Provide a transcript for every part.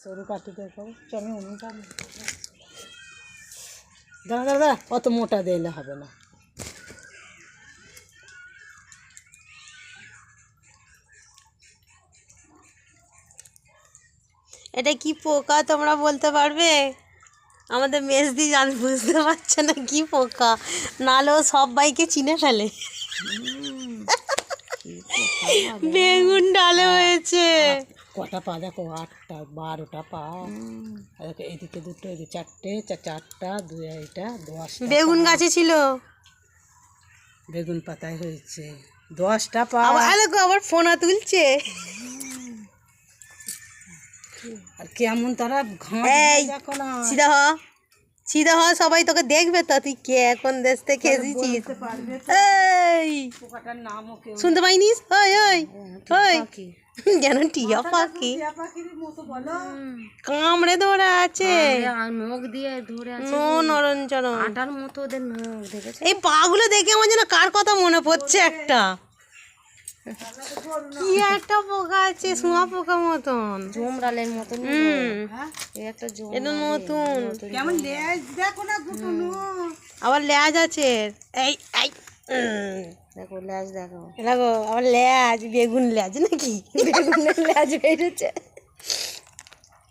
সরু কাটি দেখো আমি উনুনটা দাঁড়া দাঁড়া অত মোটা দিলে হবে না। এটা কি পোকা তোমরা বলতে পারবে? আমাদের মেজদি জান বুঝতে পারছে না কি পোকা, নাহলে ও সব বাইকে চিনে ফেলে। বেগুন ডালে হয়েছে কটা পা দেখো, 8টা 12টা পা, এদিকে দুটো এদিকে চারটে, চারটা দুই এটা 10টা বেগুন গাছে ছিল, বেগুন পাতায় হয়েছে 10টা পা। আবার ফোনা তুলছে। আর কেমন তারা ঘাস দেখো না। সিধা হ সবাই তোকে দেখবে তো, তুই কে এখন দেশ থেকে এসেছিস। এই পোকাটার নামও কেউ শুনতে পাইনিস? ওই ওই ওই যেন টিয়া পাখি কামড়ে ধরে আছে, নখ দিয়ে ধরে আছে, নরঞ্চরণ আটার মতো ওদের নখ দেখেছে। এই পাগুলো দেখে আমার যেন কার কথা মনে পড়ছে, একটা কি একটা পোকা আছে শুঁয়া পোকা মতন, জমরালের মতন। একটা এটা নতুন, কেমন লেজ দেখো না দুটো আবার লেজ আছে। এই এই দেখো ল্যাজ, দেখো দেখো আবার লেজ, বেগুন লেজ নাকি, বেগুনের ল্যাজ বেরিয়েছে।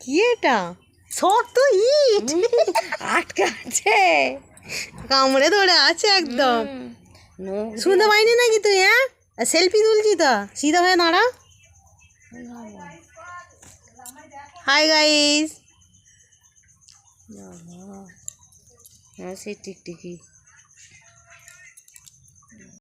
কি এটা শক্ত ইট আটকে আছে, কামড়ে ধরে আছে একদম। শুনতে পাইনি নাকি তুই? হ্যাঁ সেলফি তুলছি তো, সিধা হয়ে দাঁড়া। হাই গাইস, হ্যাঁ সেই টিকটিকি।